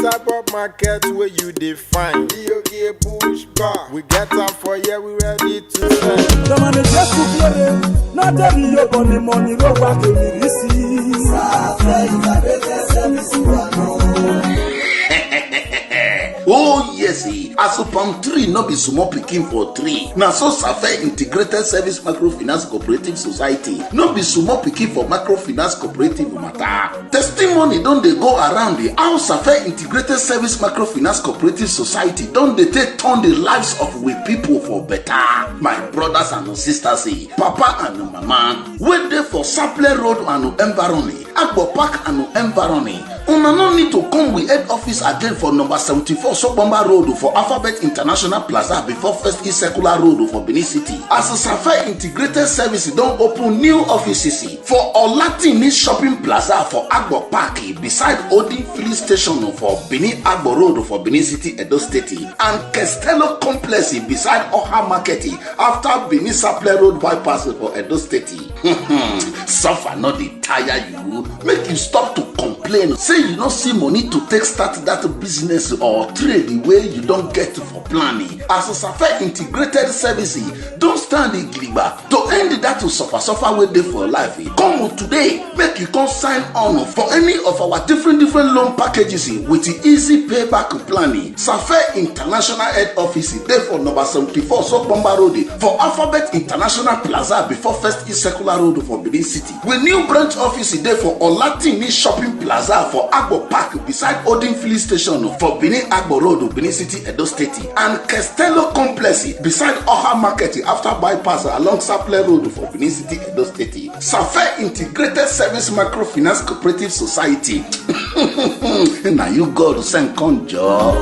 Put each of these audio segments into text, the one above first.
type of market where you define. DOG push bar. We get time for here, we ready to sell. The man is just to play. Not every year, but the money go back to me. Oh yes, as a palm tree no be small picking for tree. Now so Safe Integrated Service Microfinance Cooperative Society no be small picking for microfinance cooperative matter. Testimony don't they go around the how Safe Integrated Service Microfinance Cooperative Society don't they take turn the lives of we people for better. My brothers and sisters, papa and mama, wait there for Saple Road and Environi, Agbo Park and Environi. Una no need to come with head office again for number 74 Sokbamba Road for Alphabet International Plaza before First East Circular Road for Benin City. As a Safe Integrated Service don't open new offices for Olatini Shopping Plaza for Agbo Park beside Odin Filling Station for Benin Agbo Road for Benin City, Edo State, and Castello Complex beside Oha Market after Benin Saple Road bypass for Edo State. Suffer not the tire you, make you stop to complain. Say you don't see money to take start that business or trade the way you don't get for planning. As a Safe Integrated Service, don't stand in Griba to end that to suffer way day for life. Come today, make you come sign on for any of our different loan packages with the easy payback planning. Safe International Head Office there for number 74 Sokbamba Road for Alphabet International Plaza before First East Circular Road for Benin City. With new branch office there for Olatini Shopping Plaza for Agbo Park beside Odin Filling Station for Benin Agbo Road, Benin City, Edo State, and Castello Complex beside Oha Market after bypass along Saple Road for Benin City, Edo State. Safe Integrated Service Microfinance Cooperative Society. Now you go to Saint Conjo.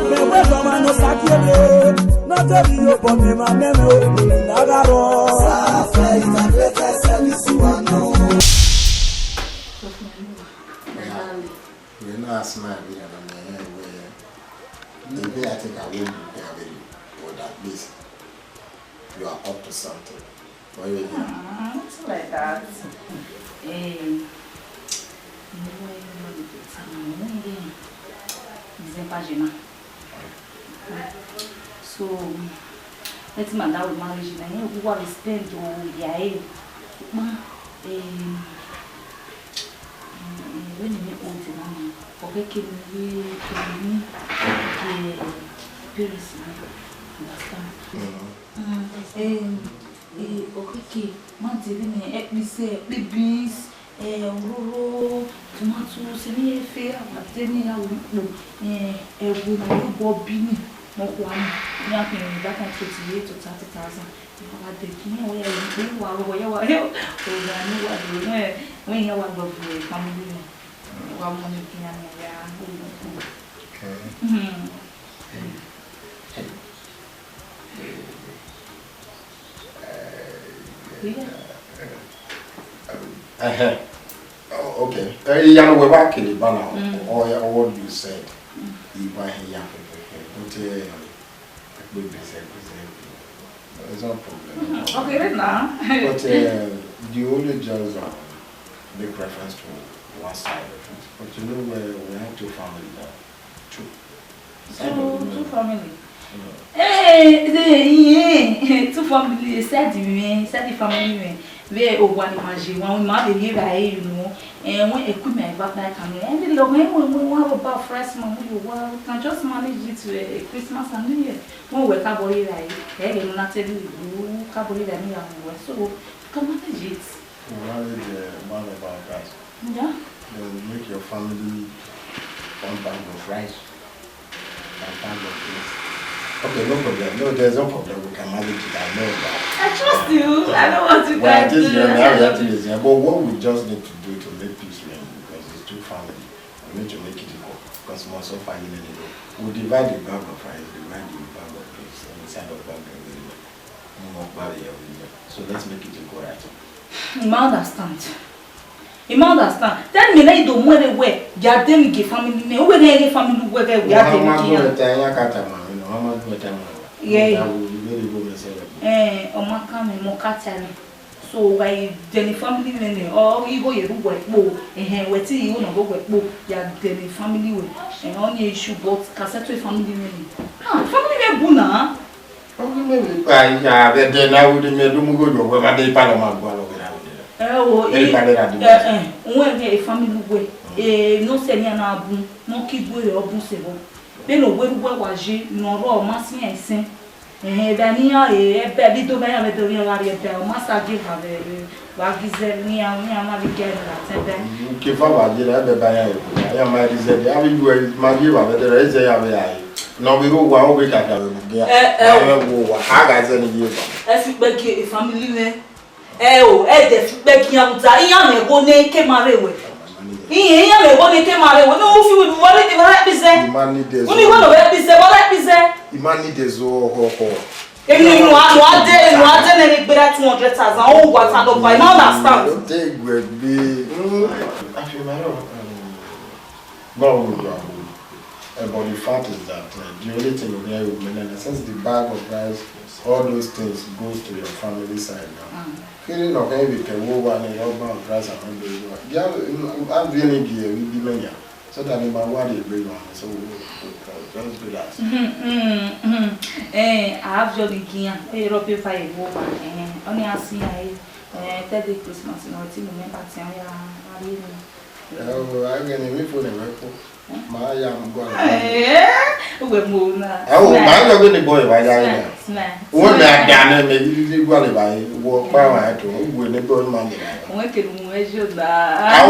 You know, as my way, maybe I think I won't be there or at least you are up to something. What are you doing? It's like that. So, let's man that would manage and you want to spend when you make old money, okay, can we parents understand? Okay, man, me say beans, roro, tomatoes, and fair, but then I will bobini, more one, nothing that can 28 to 30,000. I think you know where you when you want to family, one money can Oh, okay. You know, we're back in the banner. Or what you said. You buy here, but there's no problem. Okay, right now. But the only just make reference to one side of it. But you know, we have two families now. Two family. Hey, two family. Said family. Where one imagine one mother here, you know, and when equipment back that coming, and the long when we have about fresh money, you can just manage it to Christmas and New Year. When we caboli like, hey, you not tell you caboli that me and so come manage it. Worry the man about that. Yeah. They'll make your family one bag of rice, one bag of this. Okay, no problem. No, there's no problem. We can manage it. I know that. I trust you. I don't want to well, do. But what we just need to do to make peace reign, because it's two families, we need to make it equal. Because most of family we'll divide the bag of rice, divide the bag of rice, and inside of bag of rice. So let's make it equal, right? You understand. Tell me now you don't want to wear. You are them give family name. Where they family where we are them. Yeah. Omaka me mokatani. so I the family men or you go you work mo we ti you no go work mo ya the family way and only issue but cassette family men family men buna family men ya be de na wo de me do mu go do we ma de pa lo ma gbo lo we family way no se ni na abu no ki gbo e obun se bo be no we wa je no ro ma sin esen Dania e do bem a do lá e uma sabe vai dizer minha mariquera o que fala de lá é mais dizer a vida magia vai ver esse aí não viu o ao que cada o a gaza ni feedback family né o de feedback ya muta iya me go ne ke marewe iya me go ne ke marewe no fi we wale de vai dizer uni go no vai dizer wale dizer imani dezo ho emi no ade na ni gbera 200,000 o gwa tan do buy now understand don't take we be afimaro but the fact is that the only thing we have with men, since the bag of rice, all those things goes to your family side now. Feeling of heavy can move one and all bag of rice and I'm really gear we be many. So that in my word bring on so just do that. I have Johnny Kia, a European fire woman, only I see I tell the Christmas in our team member. I'm going to for the record. My young boy. We're moving. Oh, my good boy, by that. One that done, maybe you go by walk by my to win the burn money. When can measure that?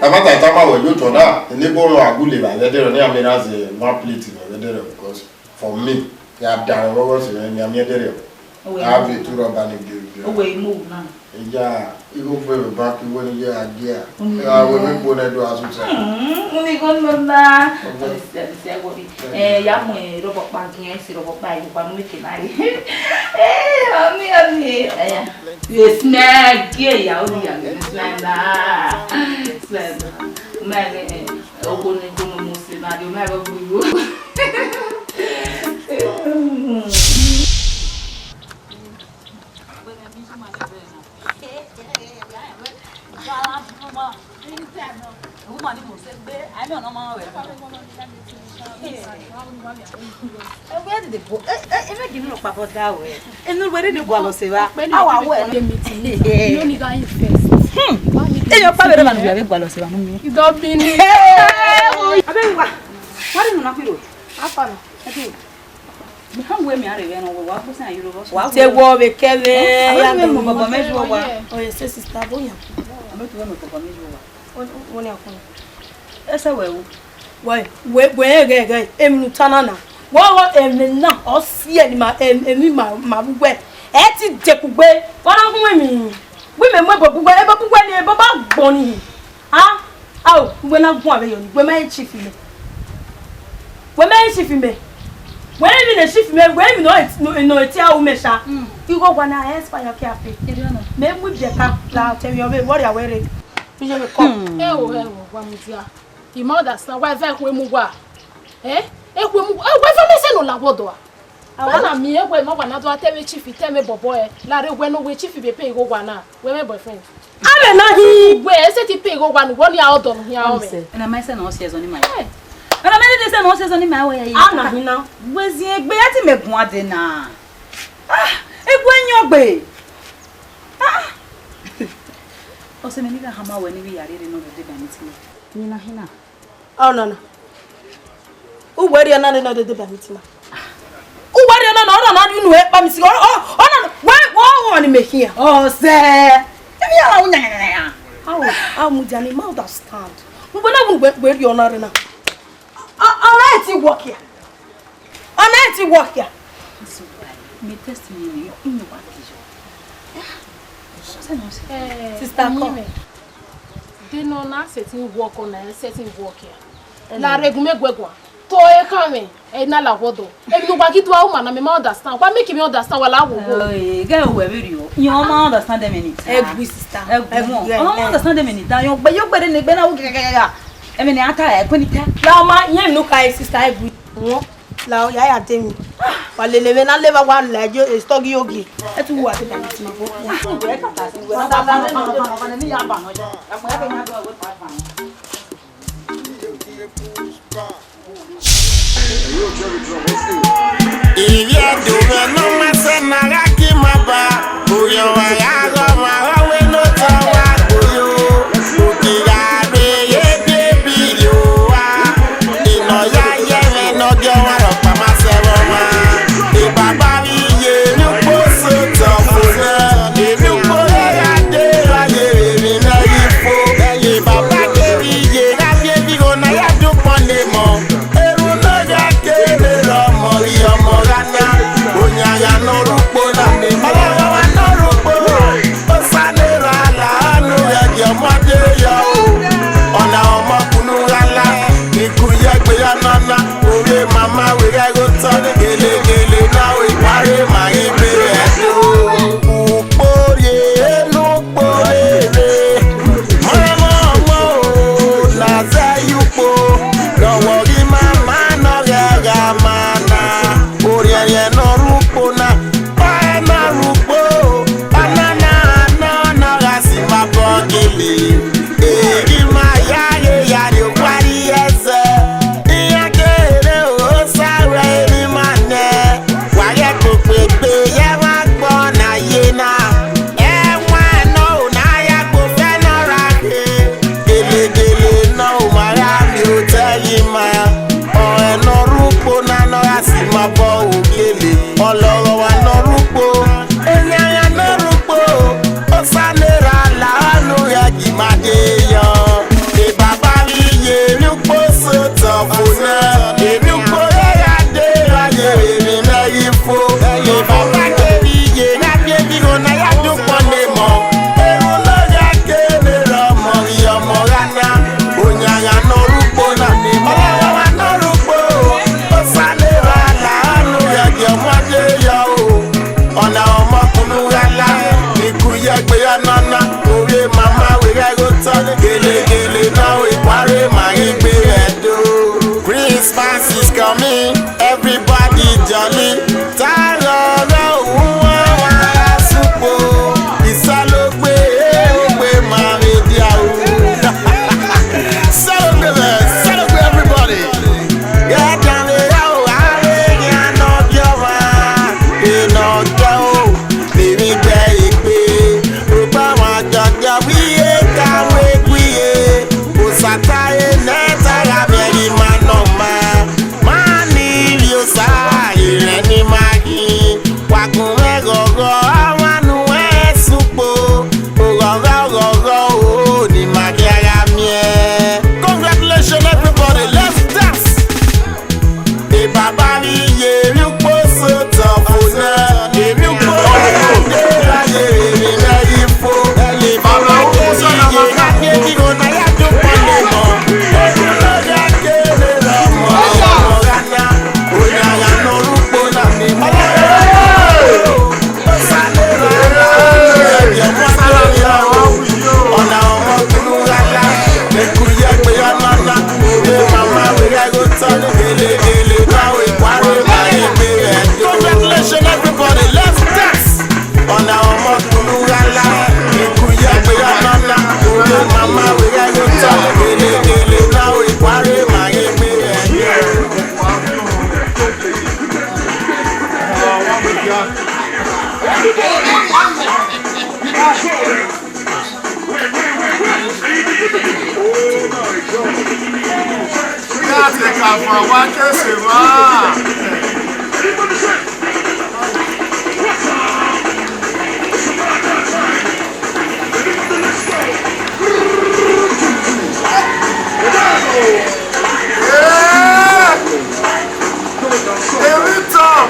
I'm not a time I will do to that. The neighbor are good by the day, I mean, as a more pleasing over there, because for me, they have done what was in your media. I have it to rubber and away move now. Yeah, you go for the back when you are there. I will not go to do as you say. We go to that. Young robot banking, robot by 1 week. Yes, snag, yeah, Where did they go? If you look about that way, and nobody did go to our way. You only got you first. Your father man will have a balance. You don't mean it. What is not you? I follow. Me are vendo o wapo sana yuro wapo. Te wo be kele. Ya mo baba mejo wa. O ese sister boya. Ametu wa mo baba mejo wa. Woni akon. Ese wewu. We ge emnu tanana. Wo emna o sie ni ma emi ma bugwe. E ti dekugbe. Wona kun mi. We me mo bugwe e ba bugwe ni e ba gbon ni. Ah? Aw, we na gun abe yo ni. We ma chief me. We ma chief me. When you the shift me, when you know it's our mesha, you go one ask for your cafe. Maybe with your cap, tell you what you are wearing. You have a come. One with ya. The mother's now, why that we move? Eh? If we move, why for me, no lavodo. I want me, when no one other tell me, chief, tell me, boy, Larry, when we chief be pay go one, where my boyfriend. I don't know, he where is it pay go one year out on here, and I might say no says on my head. But I made this and also on my way. I'm not was the egg to make one dinner. Ah, it went your way. Ah, also, many hammer when we are reading over the vanity. Nina. Oh, no. Who were you another the vanity? Who were you not you know it, but Miss Oh, why want to make here? Oh, sir. How would any mouth understand? When I went where you're not enough. Alright, work here. Alright, work here. Me testimony in the Sister, come. They know not setting work on a setting work here. La regume gwegwa. To e kame e na la wodo. E no baki to a woman me understand. What make me understand while I will go. Girl, where you? You don't understand them in it. Every sister. I don't understand them in it. You but you better ne bena wo I mean, I can't put it. Lama, you look at sister. La ya ya temi. Wale le na le ba wa la jo stock yogi. E tu wa te ta ti ma fo. We ka ta si we na ba na ni ya ba no ja. Ya mo ya ke nya do we pa pa. Iye duwe no masena gaki maba. Uyo wa ya go ma we no tawa uyo. Ukira be ye baby yo wa. Ino ya ye me no ge wa ro pa ma se wo ma. E baba wi ye nu po so to funa. E nu po ya de wa ye mi na ifo. E baba ke wi ye na ye bi go na ya du pon le mo. Eru no ya ke le ro mo yo mo rana. Onya ya no rupo na me. Ala wa no rupo. O sa ne ra la nu ya je mo de yo. Ona omo kunu ala. Iku ye gbe ya nana. Ore mama we ga go turn gele gele na we pare ma ibe edo. Upore no pore. Mama mo na za yupo. No worry mama no ga mana. Ore ye no rupo na. Pa na rupo. Banana no no ga si ma bogele. Eri ma ya ye o kwari eze. Iya kere o sawe mi mane. Wa ye ko pepe ye ma gbo na ye na. E wa no na ya ko fe no ra ke. Gele gele no ma ra mi o tell ma. O e no rupo na no ya si ma bo o gele. Oloro wa no rupo. Enya ya no rupo. O sa ne ra la no ya gi ma de yo. E baba mi ye mi po so to funa. E mi po ya de ra ye mi na ifo. E baba ke mi ye na bi bi go na ya du pon le mo. E o lo ya ke le ro mo yo mo rana. Onya ya no rupo na mi mo wa no rupo. O sa le ra la no ya ge mo de yo. Ona omo kunu ala. Iku ye gbe ya nana. Ore mama we ga go turn gele gele now we pare ma igbe edo. Christmas is coming, everybody jolly. Taro ro wa wa supo. Isalogbe ogbe ma re dia o. Celebrate everybody. Get down the road, I ya no bio wa. E no go, baby baby. Oba wa jaja wi e ka we wi e. O sataye neta ya beri manoma. Mani rio sa ire ni magi. Wakun e gogo awanu e supo. O gogo o ni magi ara mi e. Congratulations everybody, let's dance. E baba mi ye mi po so to funa. E mi po ya de la ye mi na ifo. E baba ke mi ye na ke mi go na ya du pon le mo. E no ya ke le ro mo rana. O ya ya no rupo na mi mo. O sa le ra ye mo sa ya o. Ona omo kunu ala. E ku ye pe ya nana. O mama we ga go turn gele gele now we pare ma igbe edo. Congratulations everybody, let's dance. Ona omo kunu ala. Iku ye pe ya nana. O mama we ga go turn gele gele now we pare ma igbe edo. Láti kàfà wá kẹsì wá. Èmi tán.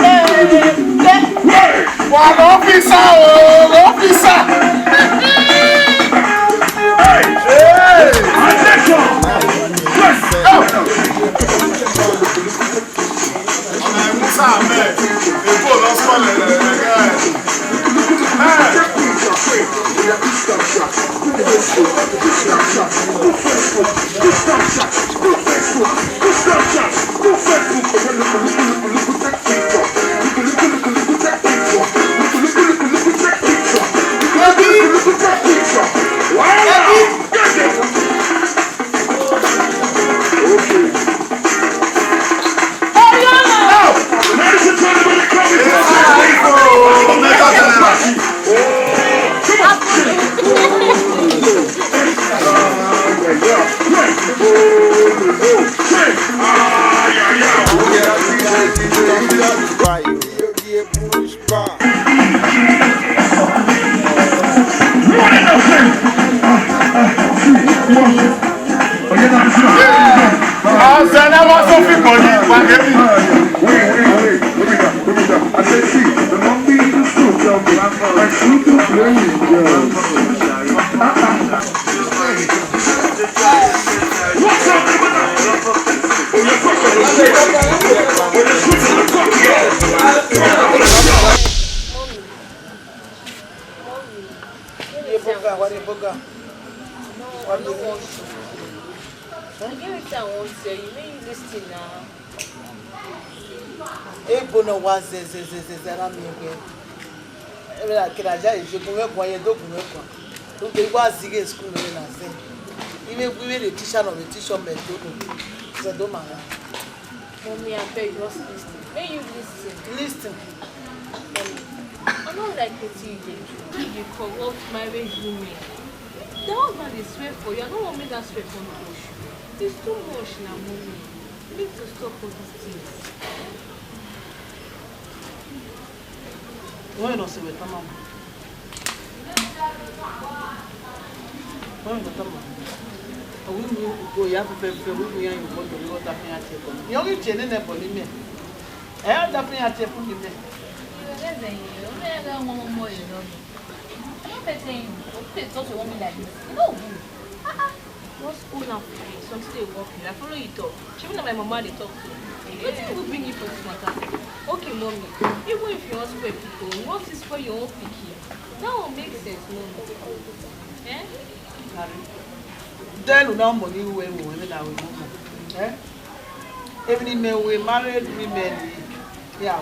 Hey! Mommy, I beg you, just listen. When you listen. I'm not like a teenager. You corrupt married women. The husband is swear for you. I don't want me that swear for push. It's too much now, mommy. You need to stop all these things. Why not say with mama? Why not mama? We go ya pe we yan you go do what happen at you. You only change na for me. Eh that thing at you for me. You never want more, you know. I'm not saying okay, don't you want me like this? No. What's school now? Something they work here. I follow you talk. Even my mama they talk to. What do you bring you for this matter? Okay, mommy. Even if you want to people, what is for your own picky? That won't make sense, mommy. Eh? Then now money we that we move. Eh? Even if we married women, yeah,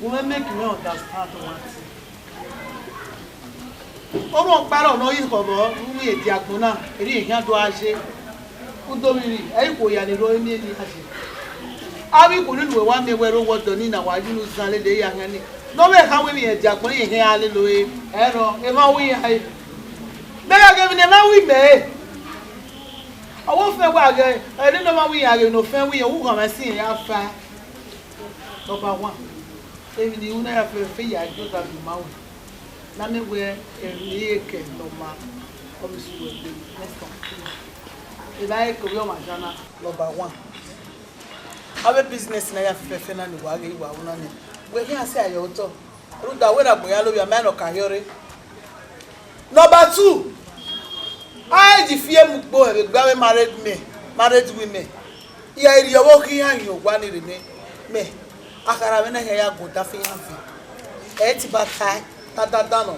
we make you understand one thing. Ọ̀rọ̀ parọ́ no is for we e ti agbona eri ehan do ase udomiri e ko ya ni ro ni ni ase abi ko ni we wa me we ro wodo ni na wa ju lu san le de ya han ni no be kan we mi e ti agbona ehan ale lo e ro e ma wi ai be ga ge mi ne ma wi me owo fe wa ge e ni no ma wi ya ge no fe wi e wu kan ma sin ya fa number 1 e ni una ya fe ya jo da bi ma wi na me we e ke no ma obviously we next time if I go yo ma jana number 1 our business na ya fefe na ni wa ge wa una ni we here say ayo to ru da we na gboya lo bi am no ka yore number 2 I di fie mu gbo e gba we married women ya iri owo ki yan yo gwa ni re me akara me na ya go da fi yan fi e ti ba kai tadadano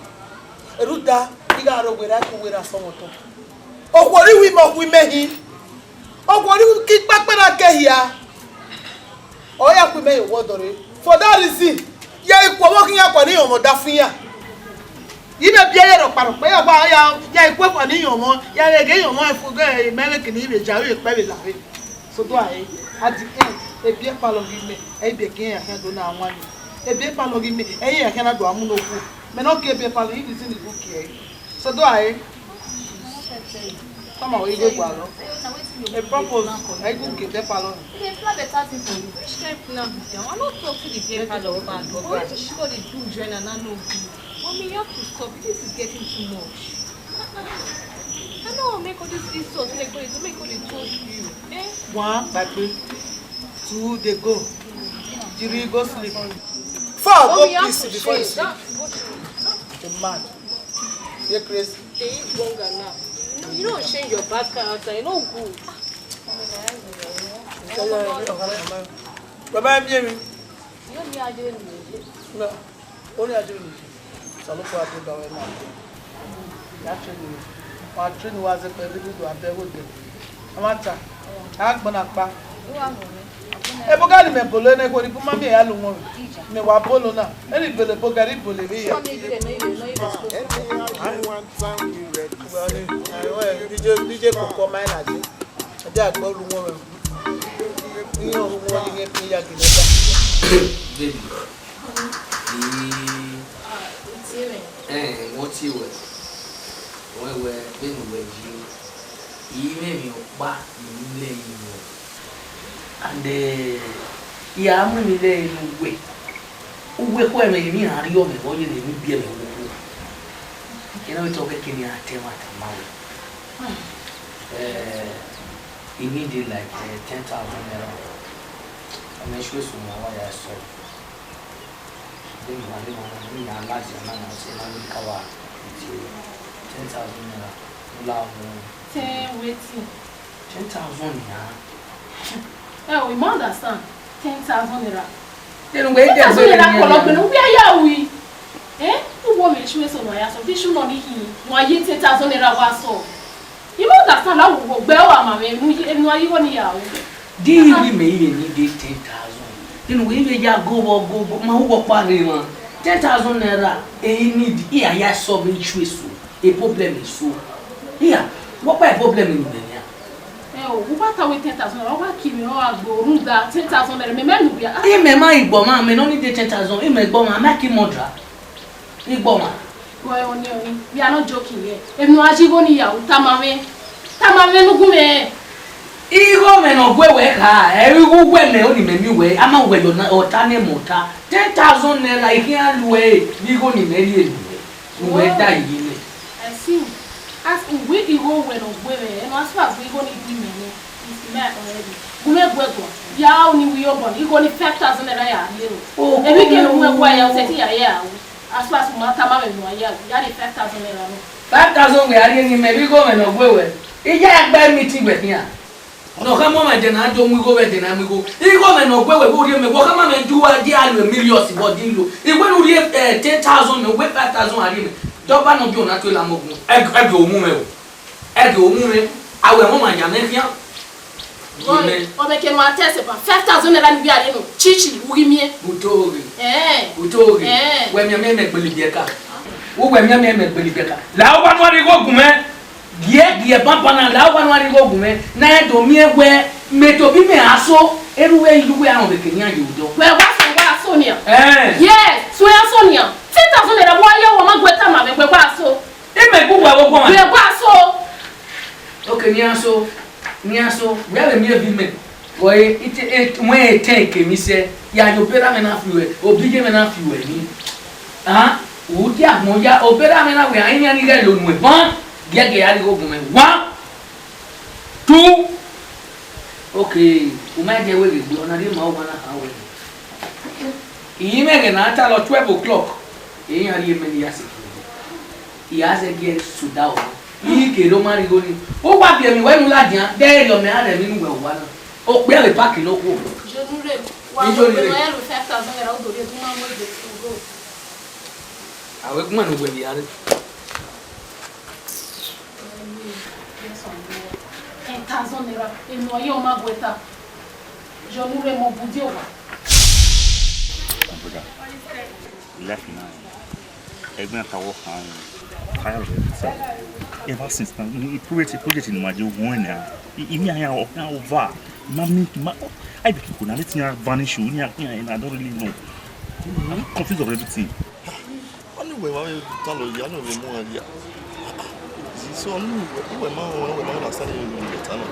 eruda iga ro gwera ku wera somoto okwori wi mo wi mehi okwori ki papara kehia oya ku me wodore for that reason ya ipo wo kin ya kwa ni omo da fun ya ibe bi eye ro paro pe ya gba ya ipo kwa ni omo ya rege omo e fugo e mere kin ibe jawe pe be lawe so do ai at the end e bi e palo gi me e bi kin ya kan do na anwa ni e bi e palo gi me e ya kan na do amu no ku me no ke be palo yi di sin book here so do I come on we go palo e purpose I go ke be palo Okay, plan better thing for you. Straight plan down. I'm not talking to the paper of bad. What is she got to do, Jen, and I know you. Mommy, you have to stop. This is getting too much. I know I'll make all this insult. Make all the talk to you. Eh? 1 by 2 they go 3 go sleep Go peace before you sleep. The man. You're crazy. They eat longer now. You don't change your bad character. You know good. Baba, I'm here. You don't need to do it. No. Only I do it. So look what I did now. Actually, my train was a very good one. There would be. Amata. I'm going to back. Ebogani me bolo na ko di kuma me ya lu won me wa bolo na eri bele bogari bole be ya DJ ko mai la je aja gbo lu won ni o won ni pe ya ki leta baby what you were when we ji me mi o pa ni le yin and ya mu mi le uwe ko me mi ari o me o ye le mi bia me wo ina we talk kini atema tamawe he needed like 10,000 naira. I'm sure some more I saw. Then one na large amount of say na we cover 10,000 naira. Ula 10 waiting. 10,000 naira. Oh, we must understand. 10,000 naira. Then wait there. 10,000 naira kologbe no where ya we? Who want me to so no ya so fish no ni hi. No aye 10,000 naira wa so. You must understand how we gbe wa ma me no aye woni ya o. Di we me even need 10,000. Then we be ya go ma wo pa re ma. 10,000 naira e need here ya solve issue so. A problem is so. Here, what by problem in there? Who want to wait 10,000? I want to keep me all go room that 10,000 naira. Me me bia. Me ma igbo ma me no need 10,000. Me igbo ma make modra. Igbo ma. Boy oni. We are not joking here. If no ajigo ni ya tamame no gume. Igo me no gwewe ka. Igo gwe me oni me mi we. Ama we yo na otane mota. 10,000 naira ikia luwe. Igo ni meri elu. We da yile. I see. As we igo we no gwewe. No as far as we go ni di me. It's mad already. Gume gwego. Ya oni we yo bon. Igo ni 5,000 naira ya lero. Ebi ke no gwa ya seti ya. As far as mata ma me no ya. Ya di 5,000 naira no. 5,000 we ari ni me igo me no gwewe. Ija agba meeting we here. No kama ma de na do mu go we de na mu go. Igo me no gwewe wo ri me wo kama me do di alu millions bo di lo. Igwe no ri 10,000 me we 5,000 ari me. Doba no bi ona to la mogun. Ege omu me o. Ege omu me. Awe mo ma ya me kia. O be ke no atese pa 5,000 naira ni bi ari no. Chichi uri mie. Butori. Butori. We mi me gbeli bi ka. Wo we mi me gbeli bi ka. La o ba no ri go gume. Die papa na la o ba no ri go gume. Na e do mi ewe me to bi me aso. Eruwe iluwe an be kenya yudo. We wa Sonia. Yes, so ya Sonia. 10,000 naira bo aye wo ma gweta ma me gwa aso. E me gwa wo gwa ma. We gwa aso. Okay, ni aso. We have me bi me. Boy, it when take me say ya yo pera me na fiwe. Obije me na fiwe ni. Wo dia mo ya opera me na we an ya ni ga lo nu e. Bon, dia ge ya ri go gume. 1 2 okay, o ma je we gbe ona ri ma o ma na ha we. Iyi me ge na ta lo 12 o'clock. E yan ri me ni ya se. Ya se ge suda o. Iyi ke lo ma ri go ni. O gba bi mi we nu la dian, de yo me are mi nu we wa na. O pe le pack lo ko. Jonure. Wa no e 5,000 naira o do re tu ma mo de go. Awe kuma no gbe bi are. 10,000 naira. E no ye o ma gweta. Jonure mo budi o wa. Left now. Ẹgbẹ́ àtàwọ̀ kan fire ever since now project in my one now. Imi aya over. Mami I be people now letting her vanish you and I don't really know. I'm confused of everything. Only way I tell you I know the more idea. So only way man understand you better now.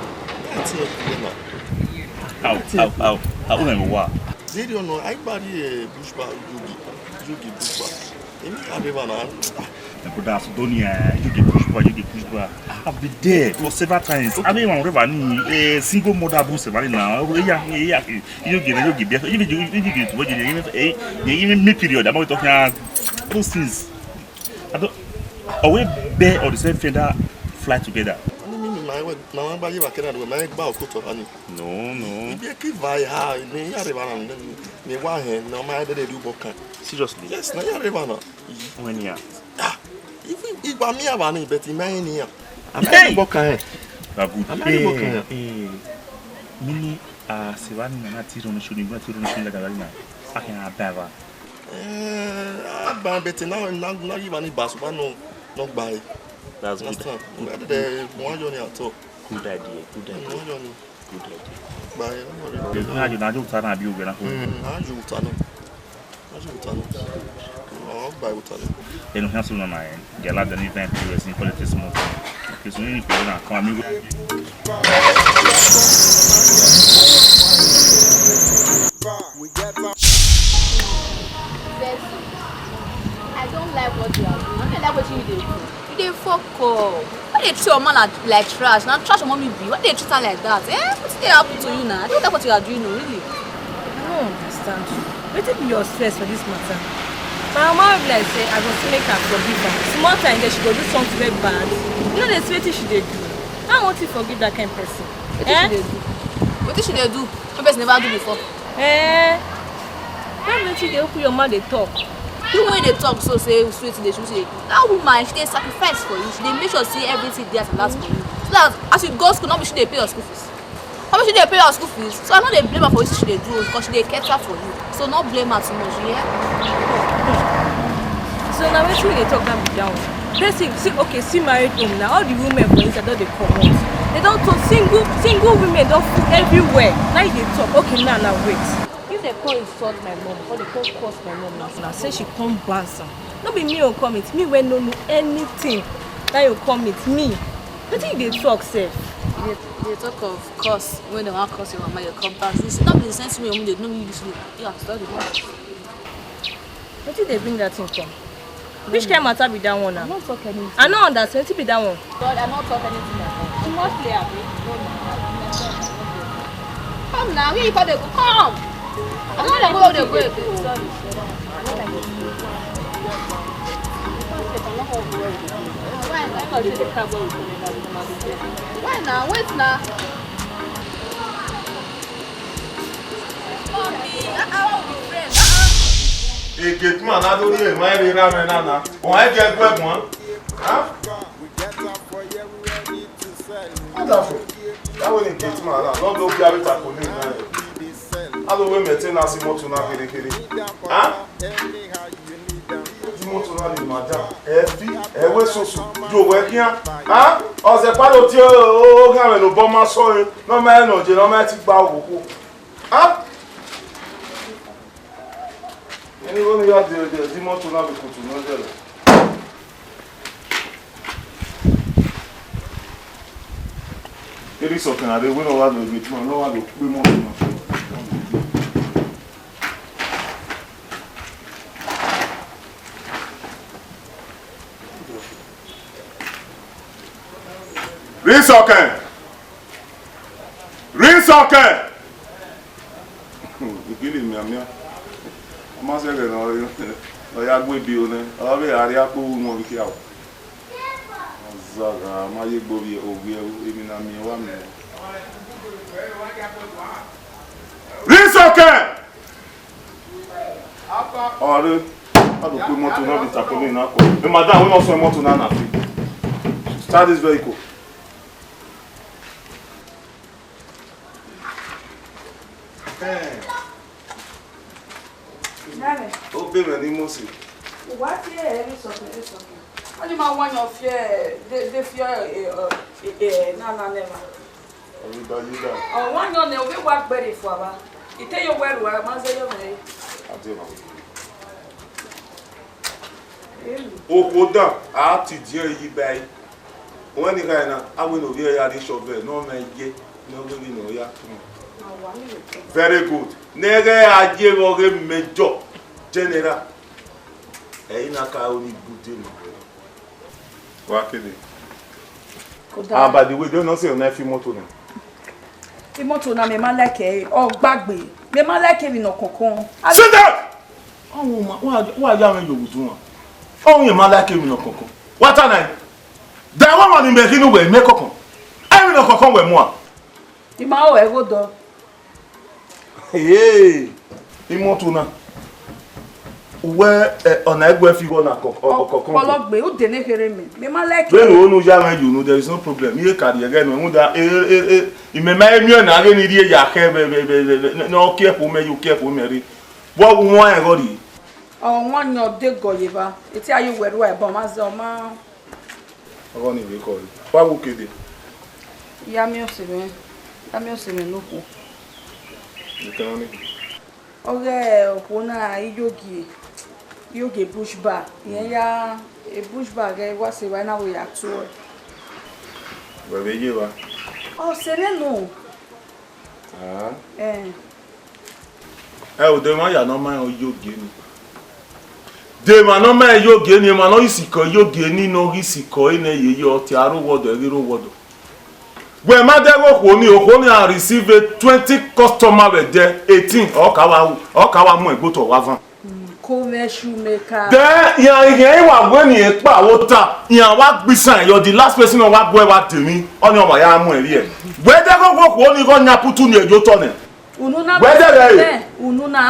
How what? They don't know I buy a bushba jogi bushba. Imi arriva na Brother Macedonia, you get push bar. I've been there for several times. I mean, whatever a single mother boost right now. You get even me period. I'm talking those things. I don't. Are we bear or the same feather fly together? No. Seriously? Yes, when you if I'm here, but in my ear. I'm Mini Sivani and Atiron should be better than Garina. I can have Bava. I'm betting now and not even bus, but no buy. That's good. The one journey at all. Good idea. Good idea. Buy you not do Tana Bugan. They don't have to know my Gala than event US in politics movement. Because we need to come. I don't like what you are doing. I don't like what you do. You dey fuck up. Why they treat your man like trash? Now trash your mommy be. Why they treat her like that? What's they happen to you now? I don't like what you are doing, really. I don't understand. What be your stress for this matter? My mama will like say I go to make her forgive her. Small time then she go do something very bad. You know the sweet thing she dey do. I want to forgive that kind of person. What did she do? My person never do before. Why don't you open your mouth and talk? You when they talk so say sweet they should say that woman she dey sacrifice for you. She dey make sure say everything there and last for you. So that as you go school, not be she dey pay your school fees. How much she dey pay your school fees? So I know they blame her for what she dey do because she dey cater for you. So not blame her too much, yeah? So now when they talk am down. Person see married home now. All the women for inside don't they come out. They don't talk single women don't full everywhere. Now they talk. Okay, now wait. If they call insult my mom or they call curse my mom now say she come bounce am. No be me who come it. Me when no know anything. Now you come it me. Wetin you dey talk sef? They talk of curse when they want curse your mama you come back. It's not the sense me they know you used to. Yeah, start the one. Wetin dey bring that thing from? Which kind matter be that one now? I don't talk anything. I don't understand. Wetin be that one? God, I don't talk anything like that. Too much play abi. Come now, where you call they go? Come. I know they go again. Sorry. Why now? Wait now. Man, I don't hear my Ramana. Oh, I get web one. Huh? Wonderful. That was a gate man. Not no carry tackle. I don't want to maintain as much to huh? You want to madam. Every so you work here. Huh? Or the part of your have no bomber soil. No man, no genomic bow. Huh? Anyone who has the demon to not be put to know them. It is something I don't know how to get one, no how to put more. Rinse okay. You killing me, I'm saying no, ya go be on. I be area ko mo bi kiawo. Zaga ma ye gbo bi obi emi na mi wa me. Rinse okay. Ore, I do put motor na bi takole na ko. The madam we no so motor na na free. Start this vehicle. Oh, baby, I need more. What fear? Every something. Only my one of fear, the fear, no, never. Oh, one on the way work better for her. You tell you where I must say, oh, go down. I have to deal you by. When the guy now, I will know where you are shovel. No man, no going to know ya. Very good. Nega, I give a major general. I na ka only good thing. Wakili. Ah, by the way, don't know say on every motor now. The motor na me ma like e o gbagbe. Me ma like e no kokon. Sit down. Oh, why you am you do one? Oh, you ma like e no kokon. What are nine? There one in be no we make kokon. I no kokon we mo. The ma o e go do. Hey. The motor na. Where on egwe fi go na kokon. Pologbe o de ne kere me. Me ma like when onu ja you know there is no problem. Here carry again we da imema emi na re ni rie ya ke be no careful me you careful me ri. What we want e go ri. Oh one your de go yeba. Eti ayo weru e bo ma ze o ma. Ogo ni we ko ri. Wa wo kede. Ya mi o se me loko. You can only. Oge ona yogi bush bar. Ya e bush bar ge wa se wa na we ya to. We be ye wa. Oh se ne no. Ah. O de ma ya no ma yogi ni. De ma no ma yogi ni ma no isiko yogi ni no isiko ene ye yo ti aro wodo ero wodo. When Madego Honi I receive 20 customers with there, 18 or Kawa mo go to Wavan. Come shoemaker. There, you are when you pa water, you are beside you're the last person who walk where to me on your way. Where they go Honi go Naputu near Jotone. Ununa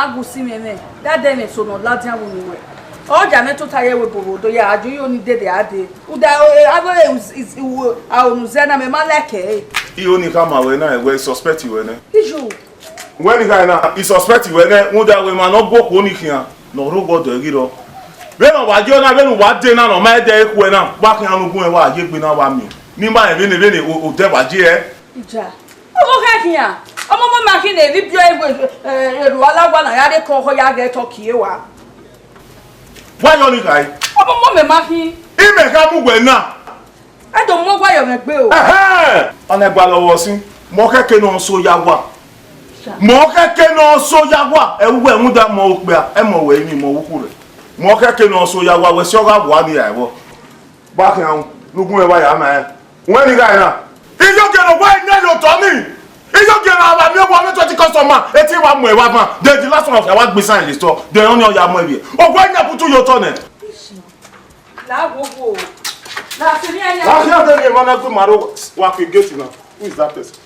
Agusi me. That then is so no Latin woman. Oh, Janet to tire with Bodo, yeah, do you only did the idea? Uda is our Nuzena Malake. He only come away now, we suspect you, when you guy is suspect you, when Uda we man not go only here, no robot the hero. When I was what dinner on my day when I'm walking on where you been over me. Nima and Vinny or Deva Jay. Oh, here. I'm a machine, if you're Walla, I had a call her, I get talk here. Why only guy? I'm a machine. He may come when now. I don't know why you're a bill. On a ball was in Moka can so yawa. Moka can also yawa, and when would that more bear and more way me more wood. Moka can also yawa was your 1 year. Back now, look where I am. When you guy now, if you get away, no, Tommy. If you get out of 120 customers, 81 way, the last one of your work beside the store, the only your movie. Oh, why not put your turn? Who is that person?